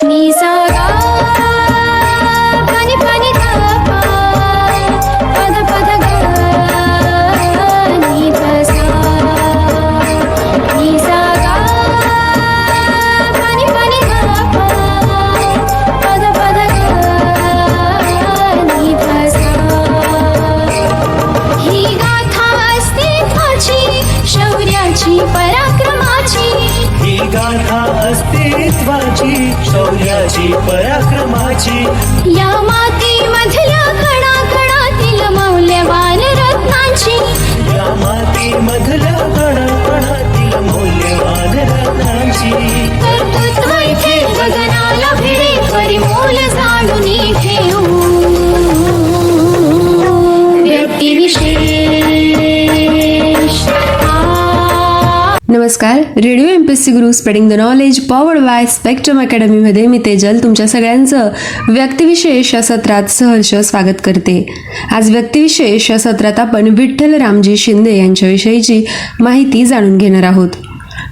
नि सा गा पनि पनि गा पा पद पद गा नि ध सा नि सा गा पनि पनि गा पा पद पद गा नि ध सा ही गाथा अस्तित्वाची शौर्याची पराक्रमाची ही गाथा अस्तित्वाची शौर्याची पराक्रमाची या मातीमधल्या कणाकणातील मौल्यवान रत्नांची या मातीमधल्या कणाकणातील मौल्यवान रत्नांची कर्तृत्व इथे गगनाला भिडे परिमोल जाणून ठेवू व्यक्तिविशेष नमस्कार. Radio MPSC Guru spreading the knowledge powered by Spectrum अकॅडमीमध्ये मी तेजल तुमच्या सगळ्यांचं व्यक्तिविशेष या सत्रात सहर्ष स्वागत करते. आज व्यक्तिविशेष या सत्रात आपण विठ्ठल रामजी शिंदे यांच्याविषयीची माहिती जाणून घेणार आहोत.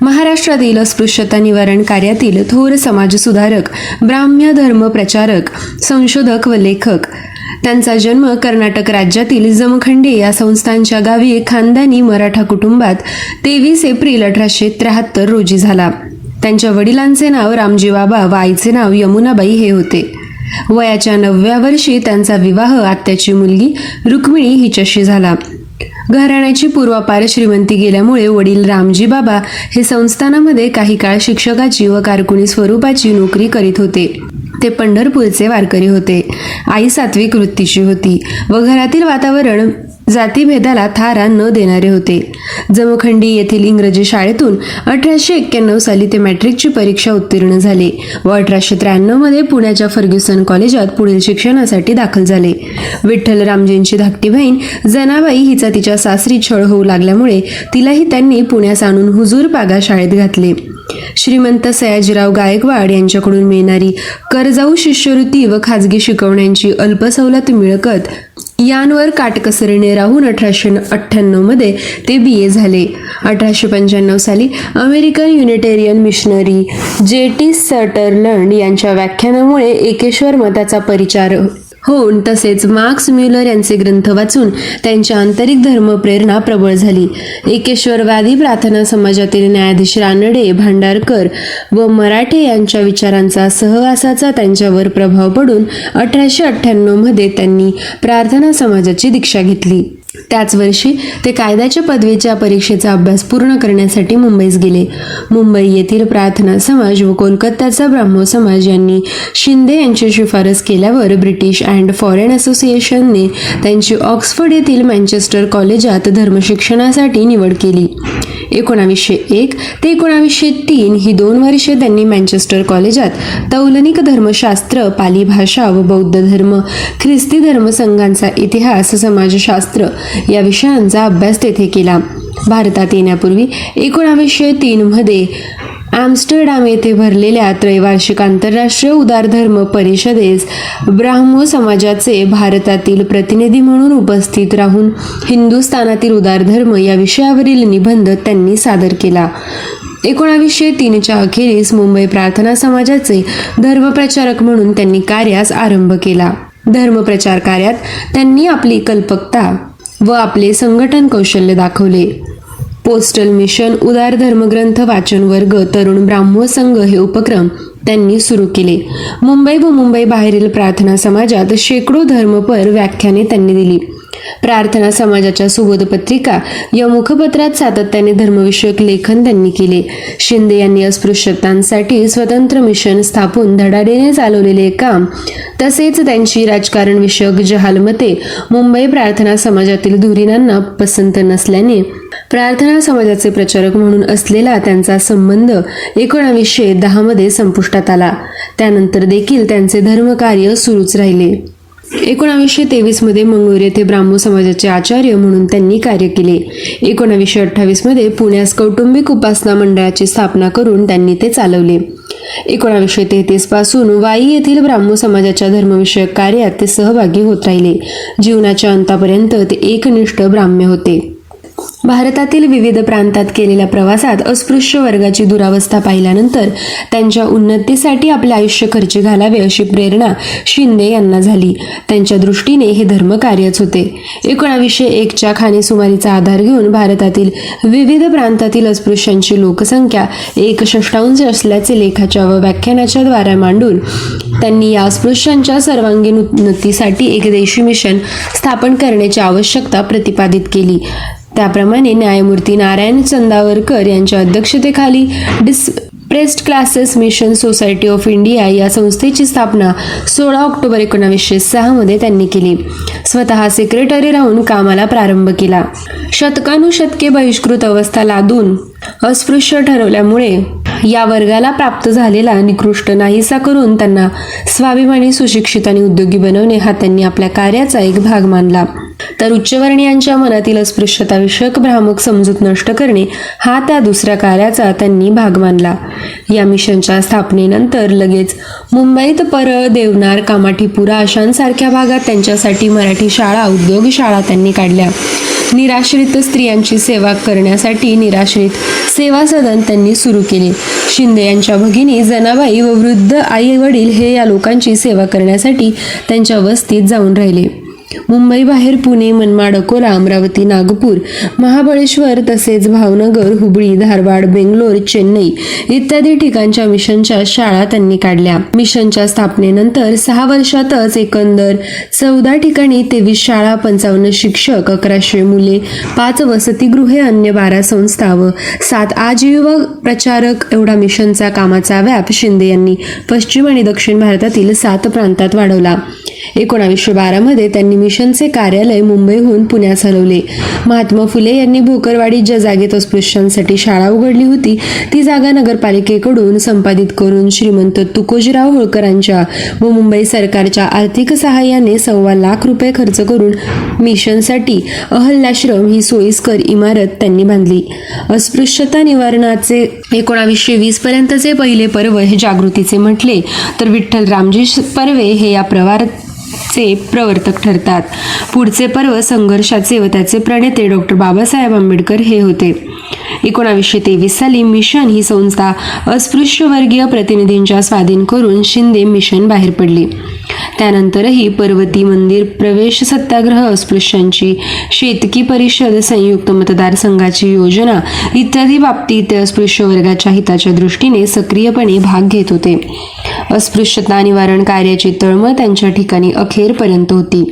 महाराष्ट्रातील अस्पृश्यता निवारण कार्यातील थोर समाजसुधारक, ब्राह्म्य धर्म प्रचारक, संशोधक व लेखक. त्यांचा जन्म कर्नाटक राज्यातील जमखंडी या संस्थांच्या गावी खानदानी मराठा कुटुंबात 23 एप्रिल 1873 रोजी झाला. त्यांच्या वडिलांचे नाव रामजी बाबा व आईचे नाव यमुनाबाई हे होते. वयाच्या 9व्या वर्षी त्यांचा विवाह आत्याची मुलगी रुक्मिणी हिच्याशी झाला. घराण्याची पूर्वापार श्रीमंती गेल्यामुळे वडील रामजी बाबा हे संस्थानामध्ये काही काळ शिक्षकाची व कारकुनी स्वरूपाची नोकरी करीत होते. ते पंढरपूरचे वारकरी होते. आई सात्विक वृत्तीची होती व घरातील वातावरण जातीभेदाला थारा न देणारे होते. जमखंडी येथील इंग्रजी शाळेतून 1891 साली ते मॅट्रिकची परीक्षा उत्तीर्ण झाले व 1893 मध्ये पुण्याच्या फर्ग्युसन कॉलेजात पुढील शिक्षणासाठी दाखल झाले. विठ्ठल रामजींची धाकटी बहीण जनाबाई हिचा तिच्या सासरी छळ होऊ लागल्यामुळे तिलाही त्यांनी पुण्यास आणून हुजूर पागा शाळेत घातले. श्रीमंत सयाजीराव गायकवाड यांच्याकडून मिळणारी कर्जाऊ शिष्यवृत्ती व खाजगी शिकवण्यांची अल्प सवलत मिळकत यांवर काटकसरीने राहून 1898 मध्ये ते BA झाले. 1895 साली अमेरिकन युनिटेरियन मिशनरी J.T. सटरलंड यांच्या व्याख्यानामुळे एकेश्वर मताचा परिचार होऊन तसेच मार्क्स म्युलर यांचे ग्रंथ वाचून त्यांच्या आंतरिक धर्मप्रेरणा प्रबळ झाली. एकेश्वरवादी प्रार्थना समाजातील न्यायाधीश रानडे, भांडारकर व मराठे यांच्या विचारांचा सहवासाचा त्यांच्यावर प्रभाव पडून 1898 मध्ये त्यांनी प्रार्थना समाजाची दीक्षा घेतली. त्याच वर्षी ते कायद्याच्या पदवीच्या परीक्षेचा अभ्यास पूर्ण करण्यासाठी मुंबईस गेले. मुंबई येथील प्रार्थना समाज व कोलकात्याचा ब्राह्मो समाज यांनी शिंदे यांची शिफारस केल्यावर ब्रिटिश अँड फॉरेन असोसिएशनने त्यांची ऑक्सफर्ड येथील मँचेस्टर कॉलेजात धर्मशिक्षणासाठी निवड केली. 1901 ते 1903 ही 2 वर्षे त्यांनी मँचेस्टर कॉलेजात तौलनिक धर्मशास्त्र, पाली भाषा व बौद्ध धर्म, ख्रिस्ती धर्मसंघांचा इतिहास, समाजशास्त्र या विषयांचा अभ्यास तेथे केला. भारतात येण्यापूर्वी 1903 मध्ये आम्स्टरडॅम येथे भरलेल्या त्रैवार्षिक आंतरराष्ट्रीय उदार धर्म परिषदेस ब्राह्मो समाजाचे भारतातील प्रतिनिधी म्हणून उपस्थित राहून हिंदुस्थानातील उदार धर्म या विषयावरील निबंध त्यांनी सादर केला. 1903च्या अखेरीस मुंबई प्रार्थना समाजाचे धर्मप्रचारक म्हणून त्यांनी कार्यास आरंभ केला. धर्मप्रचार कार्यात त्यांनी आपली कल्पकता व आपले संघटन कौशल्य दाखवले. पोस्टल मिशन, उदार धर्मग्रंथ वाचन वर्ग, तरुण ब्राह्मो संघ हे उपक्रम त्यांनी सुरू केले. मुंबई व मुंबई बाहेरील प्रार्थना समाजात शेकडो धर्मपर व्याख्याने त्यांनी दिली. प्रार्थना समाजाच्या सुबोध पत्रिका या मुखपत्रात सातत्याने धर्मविषयक लेखन त्यांनी केले. शिंदे यांनी अस्पृश्यतांसाठी स्वतंत्र मिशन स्थापून धडाडीने चालवलेले काम तसेच त्यांची राजकारण विषयक जहालमते मुंबई प्रार्थना समाजातील धुरीणांना पसंत नसल्याने प्रार्थना समाजाचे प्रचारक म्हणून असलेला त्यांचा संबंध 1910 मध्ये संपुष्टात आला. त्यानंतर देखील त्यांचे धर्मकार्य सुरूच राहिले. 1923 मध्ये मंगळूर येथे ब्राह्मो समाजाचे आचार्य म्हणून त्यांनी कार्य केले. 1928 मध्ये पुण्यास कौटुंबिक उपासना मंडळाची स्थापना करून त्यांनी ते चालवले. 1933 पासून वाई येथील ब्राह्मो समाजाच्या धर्मविषयक कार्यात ते सहभागी होत राहिले. जीवनाच्या अंतापर्यंत ते एकनिष्ठ ब्राह्म्य होते. भारतातील विविध प्रांतात केलेल्या प्रवासात अस्पृश्य वर्गाची दुरावस्था पाहिल्यानंतर त्यांच्या उन्नतीसाठी आपले आयुष्य खर्ची घालावे अशी प्रेरणा शिंदे यांना झाली. त्यांच्या दृष्टीने हे धर्मकार्यच होते. 1901च्या खानेसुमारीचा आधार घेऊन भारतातील विविध प्रांतातील अस्पृश्यांची लोकसंख्या 1/6 असल्याचे लेखाच्या व व्याख्यानाच्या द्वारे मांडून त्यांनी या अस्पृश्यांच्या सर्वांगीण उन्नतीसाठी एक देशी मिशन स्थापन करण्याची आवश्यकता प्रतिपादित केली. त्याप्रमाणे न्यायमूर्ती नारायण चंदावरकर यांच्या अध्यक्षतेखाली depressed classes mission society of India या संस्थेची स्थापना 16 ऑक्टोबर 1906 मध्ये त्यांनी केली. स्वतः सेक्रेटरी राहून कामाला प्रारंभ केला. शतकानुशतके बहिष्कृत अवस्था लादून अस्पृश्य ठरवल्यामुळे या वर्गाला प्राप्त झालेला निकृष्ट नाहीसा करून त्यांना स्वाभिमानी, सुशिक्षित आणि उद्योगी बनवणे हा त्यांनी आपल्या कार्याचा एक भाग मानला. तर उच्चवर्णीयांच्या मनातील अस्पृश्यताविषयक भ्रामक समजूत नष्ट करणे हा त्या दुसऱ्या कार्याचा त्यांनी भाग मानला. या मिशनच्या स्थापनेनंतर लगेच मुंबईत परळ, देवनार, कामाठीपुरा अशांसारख्या भागात त्यांच्यासाठी मराठी शाळा, उद्योगशाळा त्यांनी काढल्या. निराश्रित स्त्रियांची सेवा करण्यासाठी निराश्रित सेवा सदन त्यांनी सुरू केले. शिंदे यांच्या भगिनी जनाबाई व वृद्ध आई वडील हे या लोकांची सेवा करण्यासाठी त्यांच्या वस्तीत जाऊन राहिले. मुंबई बाहेर पुणे, मनमाड, अकोला, अमरावती, नागपूर, महाबळेश्वर तसेच भावनगर, हुबळी, धारवाड, बेंगलोर, चेन्नई इत्यादी ठिकाणच्या मिशनच्या शाळा त्यांनी काढल्या. मिशनच्या स्थापनेनंतर 6 वर्षातच एकंदर 14 ठिकाणी 23 शाळा, 55 शिक्षक, 1100 मुले, 5 वसतिगृहे, अन्य 12 संस्था व 7 आजीवन प्रचारक एवढा मिशनचा कामाचा व्याप शिंदे यांनी पश्चिम आणि दक्षिण भारतातील 7 प्रांतात वाढवला. 1912 मध्ये त्यांनी मिशनचे कार्यालय मुंबईहून पुण्यास हलवले. महात्मा फुले यांनी भोकरवाडीत ज्या जागेत अस्पृश्यांसाठी शाळा उघडली होती ती जागा नगरपालिकेकडून संपादित करून श्रीमंत तुकोजीराव होळकरांच्या व मुंबई सरकारच्या आर्थिक सहाय्याने 1.25 लाख रुपये खर्च करून मिशनसाठी अहल्याश्रम ही सोयीस्कर इमारत त्यांनी बांधली. अस्पृश्यता निवारणाचे 1920 पर्यंतचे पहिले पर्व हे जागृतीचे म्हटले तर विठ्ठल रामजी पर्वे हे या चे प्रवर्तक ठरतात. पुढचे पर्व संघर्षाचे व त्याचे प्रणेते डॉक्टर बाबासाहेब आंबेडकर हे होते. 1923 साली मिशन ही संस्था अस्पृश्यवर्गीय प्रतिनिधींच्या स्वाधीन करून शिंदे मिशन बाहेर पडली. त्यानंतरही पर्वती मंदिर प्रवेश सत्याग्रह, अस्पृश्यांची शेतकी परिषद, संयुक्त मतदारसंघाची योजना इत्यादी बाबतीत ते अस्पृश्य वर्गाच्या हिताच्या दृष्टीने सक्रियपणे भाग घेत होते. अस्पृश्यता निवारण कार्याची तळमळ त्यांच्या ठिकाणी अखेरपर्यंत होती.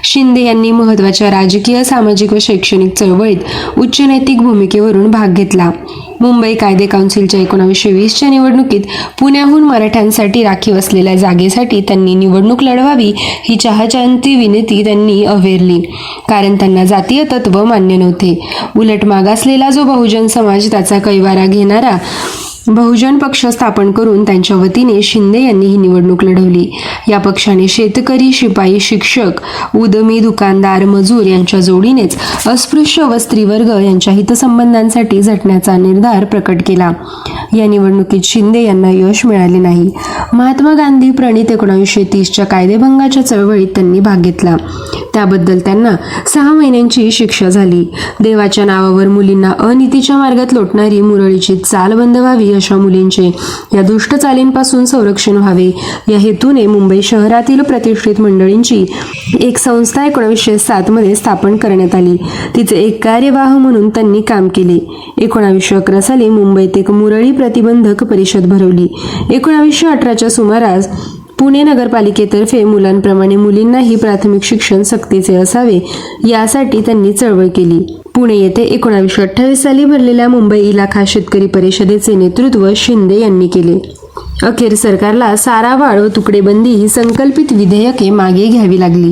शिंदे यांनी महत्त्वाच्या राजकीय, सामाजिक व शैक्षणिक चळवळीत उच्च नैतिक भूमिकेवरून भाग घेतला. मुंबई कायदे काउन्सिलच्या 1920च्या निवडणुकीत पुण्याहून मराठ्यांसाठी राखीव असलेल्या जागेसाठी त्यांनी निवडणूक लढवावी ही चहाच्यांची विनंती त्यांनी अव्हेरली, कारण त्यांना जातीय तत्व मान्य नव्हते. उलट मागासलेला जो बहुजन समाज त्याचा कैवारा घेणारा बहुजन पक्ष स्थापन करून त्यांच्या वतीने शिंदे यांनी ही निवडणूक लढवली. या पक्षाने शेतकरी, शिपाई, शिक्षक, उद्यमी, दुकानदार, मजूर यांच्या जोडीनेच अस्पृश्य व स्त्रीवर्ग यांच्या हितसंबंधांसाठी झटण्याचा निर्धार प्रकट केला. या निवडणुकीत शिंदे यांना यश मिळाले नाही. महात्मा गांधी प्रणित 1930च्या कायदेभंगाच्या चळवळीत त्यांनी भाग घेतला. त्याबद्दल त्यांना 6 महिन्यांची शिक्षा झाली. देवाच्या नावावर मुलींना अनितीच्या मार्गात लोटणारी मुरळीची चाल बंद व्हावी, अशा मुलींचे या दुष्ट चालींपासून संरक्षण व्हावे या हेतूने मुंबई शहरातील प्रतिष्ठित मंडळींची एक संस्था 1907 मध्ये स्थापन करण्यात आली. तिचे एक कार्यवाह म्हणून त्यांनी काम केले. 1911 साली मुंबईत एक मुरळी प्रतिबंधक परिषद भरवली. 1918च्या सुमारास पुणे नगरपालिकेतर्फे मुलांप्रमाणे मुलींनाही प्राथमिक शिक्षण सक्तीचे असावे यासाठी त्यांनी चळवळ केली. पुणे येथे 1928 साली भरलेल्या मुंबई इलाखा शेतकरी परिषदेचे नेतृत्व शिंदे यांनी केले. अखेर सरकारला सारावाढ व तुकडेबंदी ही संकल्पित विधेयके मागे घ्यावी लागली.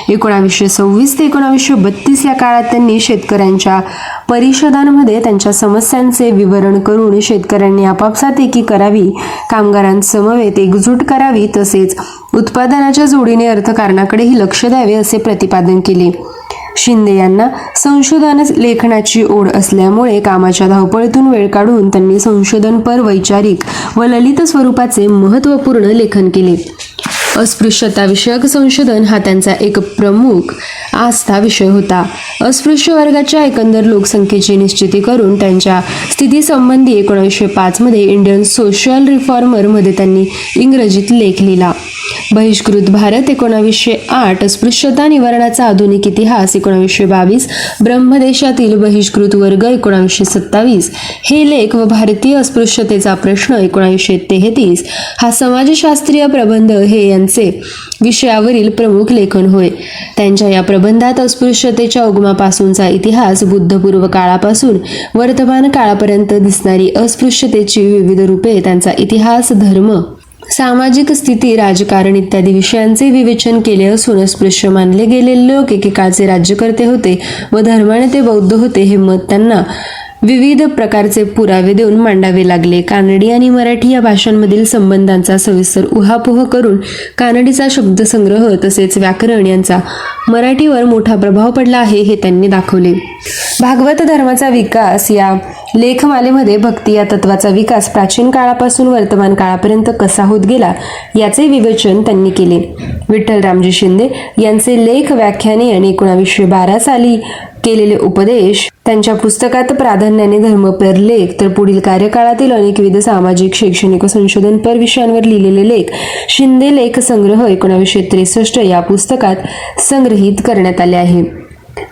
1926 ते 1932 या काळात त्यांनी शेतकऱ्यांच्या परिषदांमध्ये त्यांच्या समस्यांचे विवरण करून शेतकऱ्यांनी आपापसात एकी करावी, कामगारांसमवेत एकजूट करावी, तसेच उत्पादनाच्या जोडीने अर्थकारणाकडेही लक्ष द्यावे असे प्रतिपादन केले. शिंदे यांना संशोधन लेखनाची ओढ असल्यामुळे कामाच्या धावपळीतून वेळ काढून त्यांनी संशोधनपर, वैचारिक व ललित स्वरूपाचे महत्त्वपूर्ण लेखन केले. अस्पृश्यता विषयक संशोधन हा त्यांचा एक प्रमुख आस्था विषय होता. अस्पृश्य वर्गाच्या एकंदर लोकसंख्येची निश्चिती करून त्यांच्या स्थितीसंबंधी 1905 मध्ये इंडियन सोशल रिफॉर्मर मध्ये त्यांनी इंग्रजीत लेख लिहिला. बहिष्कृत भारत 1908, अस्पृश्यता निवारणाचा आधुनिक इतिहास 1922, ब्रह्मदेशातील बहिष्कृत वर्ग 1927 हे लेख व भारतीय अस्पृश्यतेचा प्रश्न 1933 हा समाजशास्त्रीय प्रबंध हे यांचे विषयावरील प्रमुख लेखन होय. त्यांच्या या प्रबंधात अस्पृश्यतेच्या उगमापासूनचा इतिहास, बुद्धपूर्व काळापासून वर्तमान काळापर्यंत दिसणारी अस्पृश्यतेची विविध रूपे, त्यांचा इतिहास, धर्म, सामाजिक स्थिती, राजकारण इत्यादी विषयांचे विवेचन केले असून अस्पृश्य मानले गेलेले लोक एकेकाळचे राज्यकर्ते होते व धर्माने ते बौद्ध होते हे मत त्यांना विविध प्रकारचे पुरावे देऊन मांडावे लागले. कानडी आणि मराठी या भाषांमधील संबंधांचा सविस्तर उहापोह करून कानडीचा शब्दसंग्रह तसेच व्याकरण यांचा मराठीवर मोठा प्रभाव पडला आहे हे त्यांनी दाखवले. भागवत धर्माचा विकास या लेखमालेमध्ये भक्ती या तत्वाचा विकास प्राचीन काळापासून वर्तमान काळापर्यंत कसा होत गेला याचे विवेचन त्यांनी केले. विठ्ठल रामजी शिंदे यांचे लेख, व्याख्याने आणि 1912 साली केलेले उपदेश त्यांच्या पुस्तकात प्राधान्याने धर्मपर लेख, तर पुढील कार्यकाळातील अनेकविध सामाजिक, शैक्षणिक व संशोधनपर विषयांवर लिहिलेले लेख शिंदे लेख संग्रह 1963 या पुस्तकात संग्रहित करण्यात आले आहे.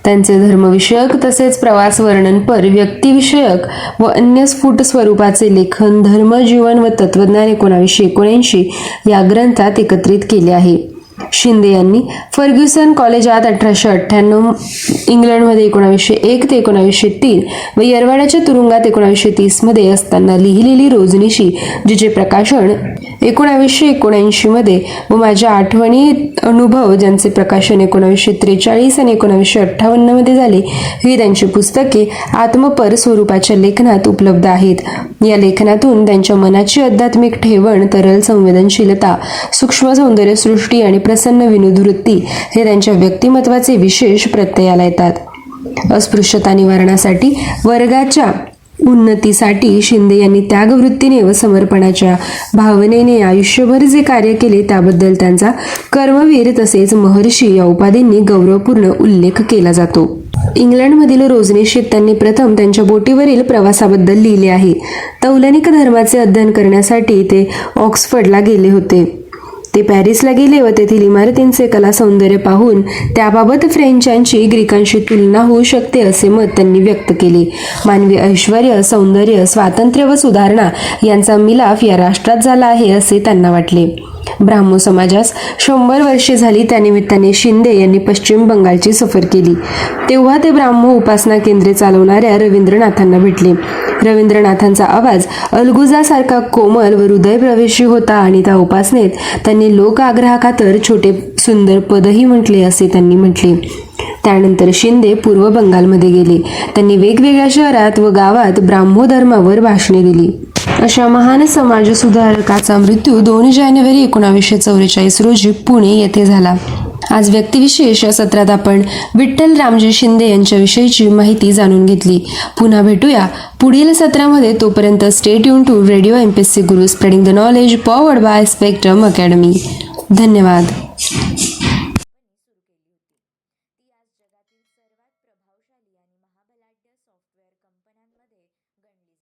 त्यांचे धर्मविषयक तसेच प्रवास वर्णनपर, व्यक्तिविषयक व अन्य स्फुट स्वरूपाचे लेखन धर्म, जीवन व तत्वज्ञान 1979 या ग्रंथात एकत्रित केले आहे. शिंदे यांनी फर्ग्युसन कॉलेजात 1898, इंग्लंडमध्ये 1901 ते 1903 व येरवाड्याच्या तुरुंगात 1930 मध्ये असताना लिहिलेली रोजनिशी, जिचे प्रकाशन 1979 मध्ये व माझ्या आठवणी अनुभव, ज्यांचे प्रकाशन 1943 आणि 1958 मध्ये झाले, ही त्यांची पुस्तके आत्मपर स्वरूपाच्या लेखनात उपलब्ध आहेत. या लेखनातून त्यांच्या मनाची आध्यात्मिक ठेवण, तरल संवेदनशीलता, सूक्ष्म सौंदर्यसृष्टी आणि प्रसन्न विनोदवृत्ती हे त्यांच्या व्यक्तिमत्वाचे विशेष प्रत्ययाला येतात. अस्पृश्यता निवारणासाठी, वर्गाच्या उन्नतीसाठी शिंदे यांनी त्यागवृत्तीने व समर्पणाच्या भावनेने आयुष्यभर जे कार्य केले त्याबद्दल त्यांचा कर्मवीर तसेच महर्षी या उपाधींनी गौरवपूर्ण उल्लेख केला जातो. इंग्लंडमधील रोजनिशीत त्यांनी प्रथम त्यांच्या बोटीवरील प्रवासाबद्दल लिहिले आहे. तौलनिक धर्माचे अध्ययन करण्यासाठी ते ऑक्सफर्डला गेले होते. ते पॅरिसला गेले व तेथील इमारतींचे कला सौंदर्य पाहून त्याबाबत फ्रेंचांची ग्रीकांशी तुलना होऊ शकते असे मत त्यांनी व्यक्त केले. मानवी ऐश्वर्य, सौंदर्य, स्वातंत्र्य व सुधारणा यांचा मिलाफ या राष्ट्रात झाला आहे असे त्यांना वाटले. ब्राह्मो समाजास 100 वर्षे झाली. त्यानिमित्ताने शिंदे यांनी पश्चिम बंगालची सफर केली. तेव्हा ते ब्राह्मो उपासना केंद्रे चालवणाऱ्या रवींद्रनाथांना भेटले. रवींद्रनाथांचा आवाज अलगुजासारखा कोमल व हृदयप्रवेशी होता आणि त्या उपासनेत त्यांनी लोक आग्रहाखातर छोटे सुंदर पदही म्हटले असे त्यांनी म्हटले. त्यानंतर शिंदे पूर्व बंगालमध्ये गेले. त्यांनी वेगवेगळ्या शहरात व गावात ब्राह्मो धर्मावर भाषणे दिली. अशा महान समाजसुधारकाचा मृत्यू 2 जानेवारी 1944 रोजी पुणे येथे झाला. आज व्यक्तिविशेष या सत्रात आपण विठ्ठल रामजी शिंदे यांच्याविषयीची माहिती जाणून घेतली. पुन्हा भेटूया पुढील सत्रामध्ये. तोपर्यंत stay tune to radio MPSC Guru, spreading the knowledge, powered by spectrum academy. धन्यवाद.